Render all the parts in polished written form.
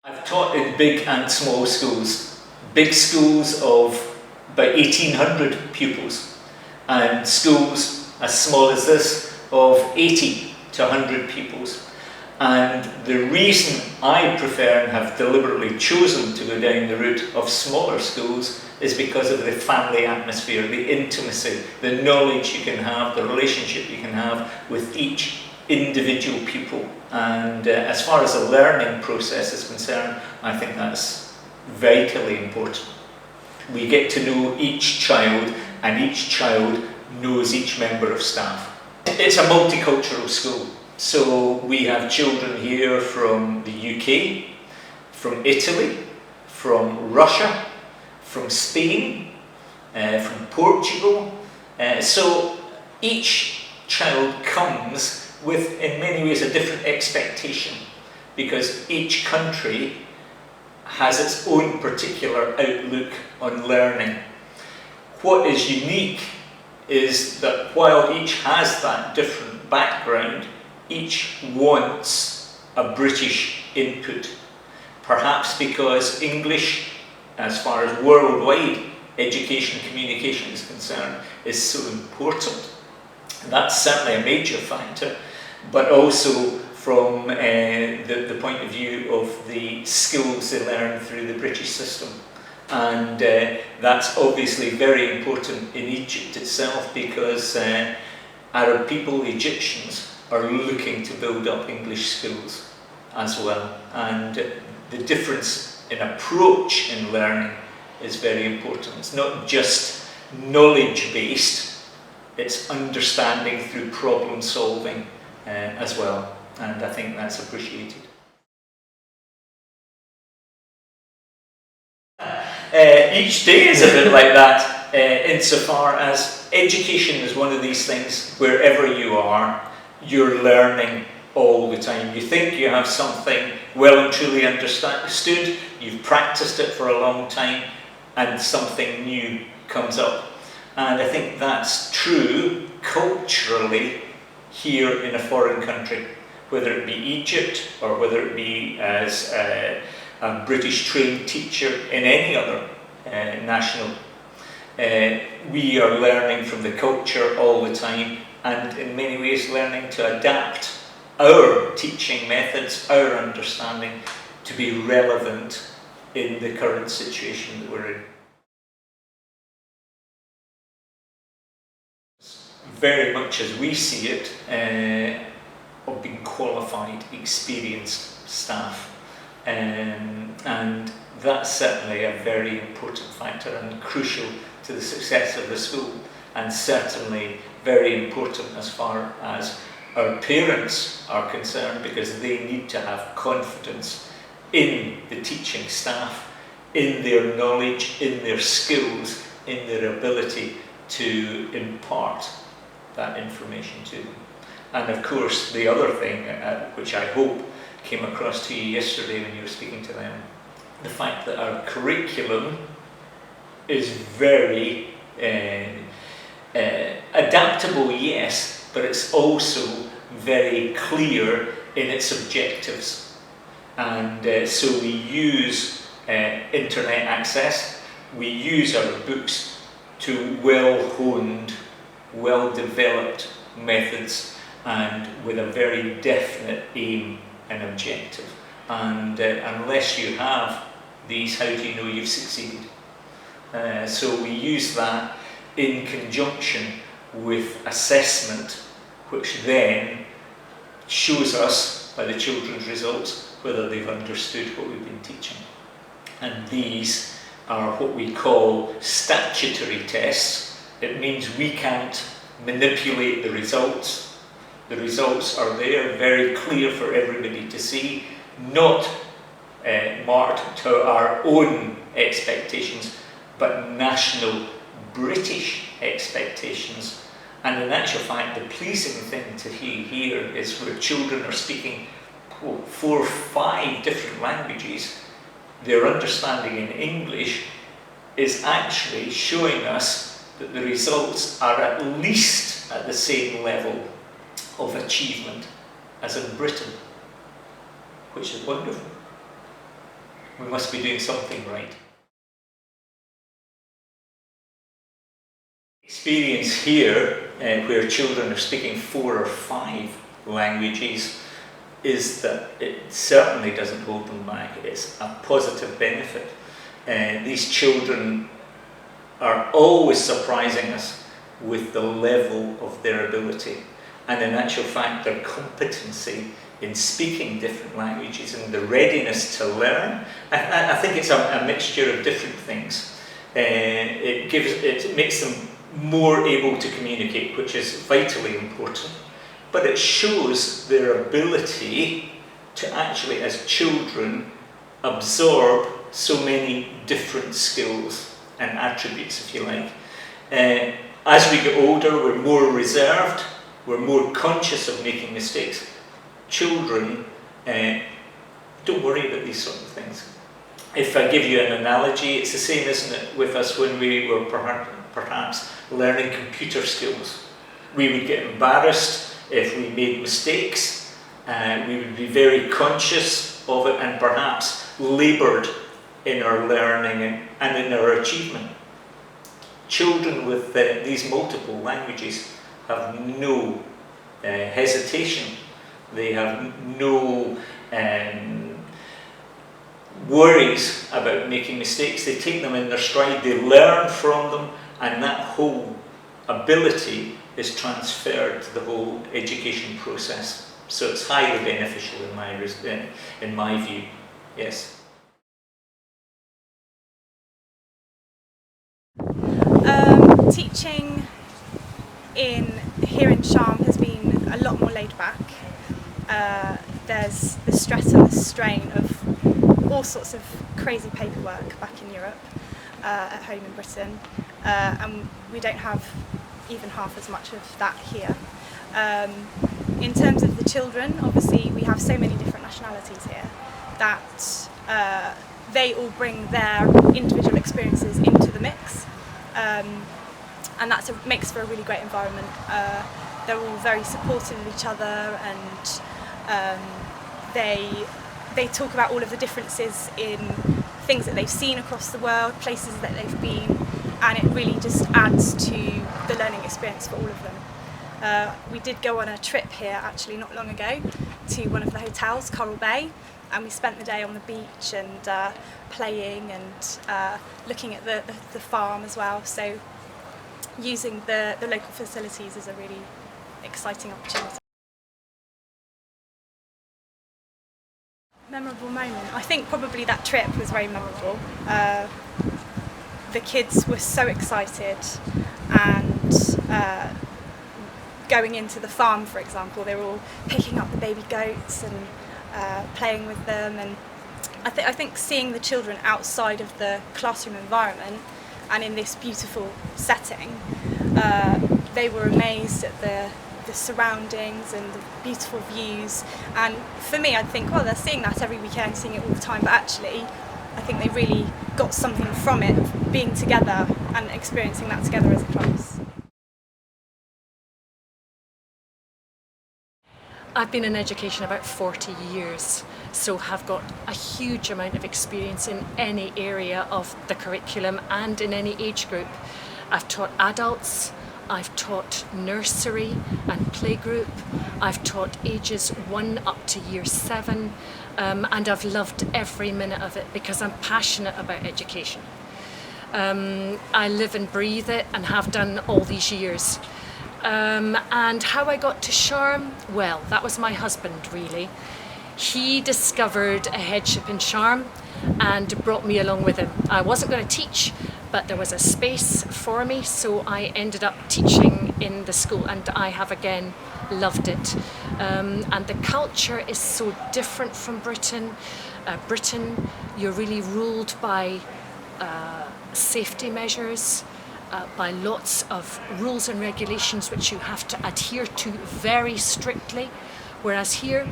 I've taught in big and small schools. Big schools of about 1,800 pupils and schools as small as this of 80 to 100 pupils. And the reason I prefer and have deliberately chosen to go down the route of smaller schools is because of the family atmosphere, the intimacy, the knowledge you can have, the relationship you can have with each individual pupil. And as far as the learning process is concerned, I think that's vitally important. We get to know each child, and each child knows each member of staff. It's a multicultural school, so we have children here from the UK, from Italy, from Russia, from Spain, from Portugal. So each child comes with, in many ways, a different expectation, because each country has its own particular outlook on learning. What is unique is that while each has that different background, each wants a British input. Perhaps because English, as far as worldwide education and communication is concerned, is so important. That's certainly a major factor, but also from the point of view of the skills they learn through the British system. And that's obviously very important in Egypt itself, because Arab people, Egyptians, are looking to build up English skills as well. And the difference in approach in learning is very important. It's not just knowledge-based, it's understanding through problem solving as well, and I think that's appreciated. Each day is a bit like that, insofar as education is one of these things, wherever you are, you're learning all the time. You think you have something well and truly understood, you've practiced it for a long time, and something new comes up. And I think that's true culturally here in a foreign country, whether it be Egypt or whether it be as a British trained teacher in any other national. We are learning from the culture all the time, and in many ways learning to adapt our teaching methods, our understanding, to be relevant in the current situation that we're in. Very much as we see it, of being qualified, experienced staff. And that's certainly a very important factor and crucial to the success of the school, and certainly very important as far as our parents are concerned, because they need to have confidence in the teaching staff, in their knowledge, in their skills, in their ability to impart that information to them. And of course, the other thing, which I hope came across to you yesterday when you were speaking to them, the fact that our curriculum is very adaptable, yes, but it's also very clear in its objectives. And so we use internet access, we use our books to well-honed, well-developed methods, and with a very definite aim and objective. And unless you have these, how do you know you've succeeded? So we use that in conjunction with assessment, which then shows us, by the children's results, whether they've understood what we've been teaching. And these are what we call statutory tests. It means we can't manipulate the results. The results are there, very clear for everybody to see, not marked to our own expectations, but national British expectations. And in actual fact, the pleasing thing to hear is where children are speaking 4 or 5 different languages, their understanding in English is actually showing us that the results are at least at the same level of achievement as in Britain, which is wonderful. We must be doing something right. Experience here, where children are speaking 4 or 5 languages, is that it certainly doesn't hold them back. It's a positive benefit. These children are always surprising us with the level of their ability, and in actual fact their competency in speaking different languages and the readiness to learn. I think it's a mixture of different things. It makes them more able to communicate, which is vitally important, but it shows their ability to actually, as children, absorb so many different skills and attributes, if you like. As we get older, we're more reserved, we're more conscious of making mistakes. Children don't worry about these sort of things. If I give you an analogy, it's the same, isn't it, with us when we were perhaps learning computer skills. We would get embarrassed if we made mistakes, we would be very conscious of it and perhaps laboured in our learning and in our achievement. Children with these multiple languages have no hesitation. They have no worries about making mistakes. They take them in their stride, they learn from them, and that whole ability is transferred to the whole education process. So it's highly beneficial in my view, yes. Teaching here in Sharm has been a lot more laid back. There's the stress and the strain of all sorts of crazy paperwork back in Europe, at home in Britain, and we don't have even half as much of that here. In terms of the children, obviously we have so many different nationalities here that they all bring their individual experiences into the mix. And that makes for a really great environment. They're all very supportive of each other, and they talk about all of the differences in things that they've seen across the world, places that they've been, and it really just adds to the learning experience for all of them. We did go on a trip here actually not long ago to one of the hotels, Coral Bay, and we spent the day on the beach and playing and looking at the farm as well. So using the local facilities is a really exciting opportunity. Memorable moment. I think probably that trip was very memorable. The kids were so excited, and going into the farm, for example, they were all picking up the baby goats and playing with them, and I think seeing the children outside of the classroom environment and in this beautiful setting, they were amazed at the surroundings and the beautiful views. And for me, I think, well, they're seeing that every weekend, seeing it all the time, but actually I think they really got something from it, being together and experiencing that together as a class. I've been in education about 40 years, so have got a huge amount of experience in any area of the curriculum and in any age group. I've taught adults, I've taught nursery and playgroup, I've taught ages 1 up to year 7, and I've loved every minute of it because I'm passionate about education. I live and breathe it and have done all these years. And how I got to Sharm, well, that was my husband really. He discovered a headship in Sharm and brought me along with him. I wasn't going to teach, but there was a space for me, so I ended up teaching in the school, and I have again loved it. And the culture is so different from Britain. Britain, you're really ruled by safety measures, by lots of rules and regulations which you have to adhere to very strictly, whereas here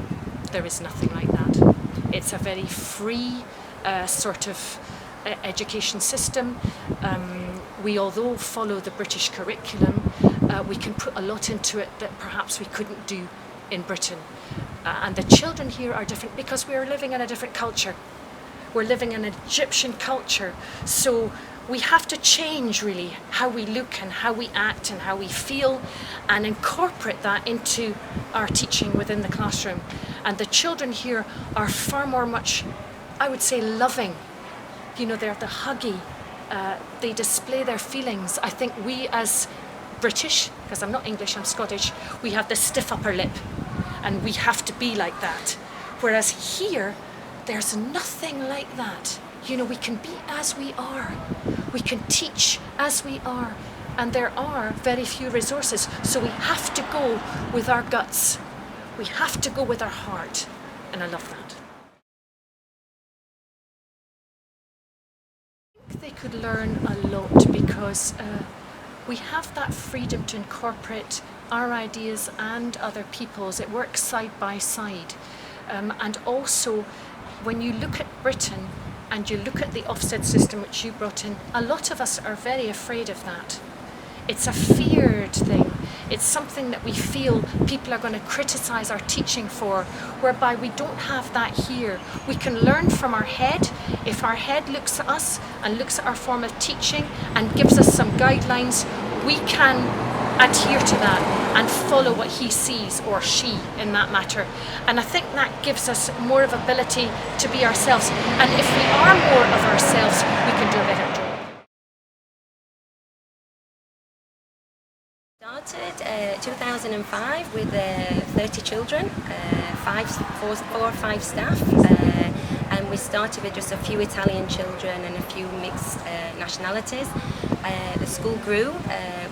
there is nothing like that. It's a very free sort of education system. We, although follow the British curriculum, we can put a lot into it that perhaps we couldn't do in Britain. And the children here are different because we are living in a different culture. We're living in an Egyptian culture, so we have to change really how we look and how we act and how we feel, and incorporate that into our teaching within the classroom. And the children here are far more much, I would say, loving. You know, they're the huggy, they display their feelings. I think we as British, because I'm not English, I'm Scottish, we have the stiff upper lip and we have to be like that. Whereas here, there's nothing like that. You know, we can be as we are. We can teach as we are. And there are very few resources. So we have to go with our guts. We have to go with our heart. And I love that. I think they could learn a lot because we have that freedom to incorporate our ideas and other people's. It works side by side. And also, when you look at Britain, and you look at the Ofsted system which you brought in, a lot of us are very afraid of that. It's a feared thing. It's something that we feel people are going to criticise our teaching for, whereby we don't have that here. We can learn from our head. If our head looks at us and looks at our form of teaching and gives us some guidelines, we can adhere to that and follow what he sees, or she in that matter. And I think that gives us more of ability to be ourselves. And if we are more of ourselves, we can do a better job. Started 2005 with 30 children, 4 or 5 staff, and we started with just a few Italian children and a few mixed nationalities. The school grew.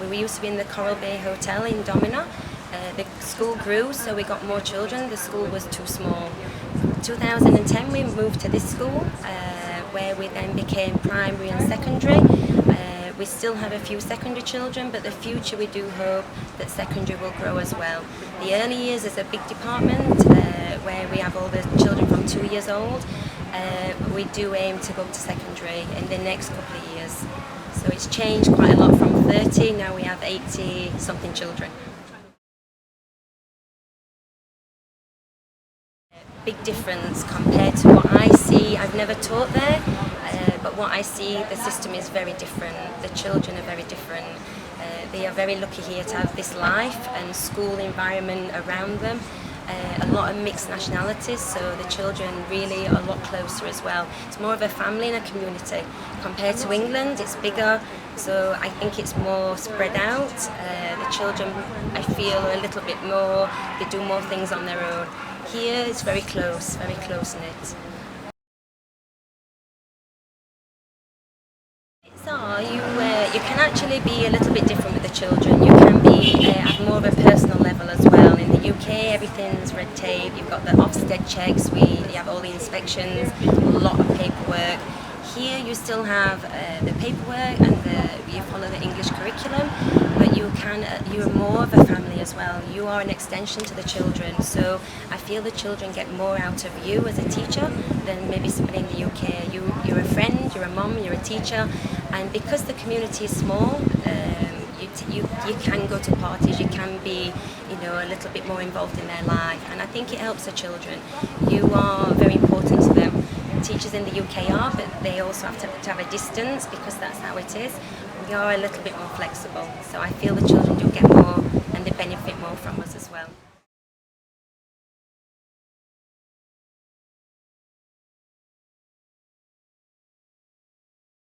We used to be in the Coral Bay Hotel in Domina. The school grew, so we got more children. The school was too small. 2010 we moved to this school, where we then became primary and secondary. We still have a few secondary children, but the future we do hope that secondary will grow as well. The early years is a big department where we have all the children from 2 years old. We do aim to go up to secondary in the next couple of years. So it's changed quite a lot from 30, now we have 80 something children. Big difference compared to what I see. I've never taught there, but what I see, the system is very different. The children are very different. They are very lucky here to have this life and school environment around them. A lot of mixed nationalities, so the children really are a lot closer as well. It's more of a family and a community. Compared to England, it's bigger, so I think it's more spread out. The children, I feel, are a little bit more, they do more things on their own. Here it's very close-knit. You can actually be a little bit different with the children. You can be at more of a personal level as well. In the UK, everything's red tape. You've got the Ofsted checks. You have all the inspections, a lot of paperwork. Here, you still have the paperwork and you follow the English curriculum, but you're more of a family as well. You are an extension to the children, so I feel the children get more out of you as a teacher than maybe somebody in the UK. You're a friend, you're a mum, you're a teacher, and because the community is small, you can go to parties, you can be, a little bit more involved in their life, and I think it helps the children. You are very important to them. Teachers in the UK are, but they also have to have a distance because that's how it is. We are a little bit more flexible, so I feel the children do get more and they benefit more from us as well.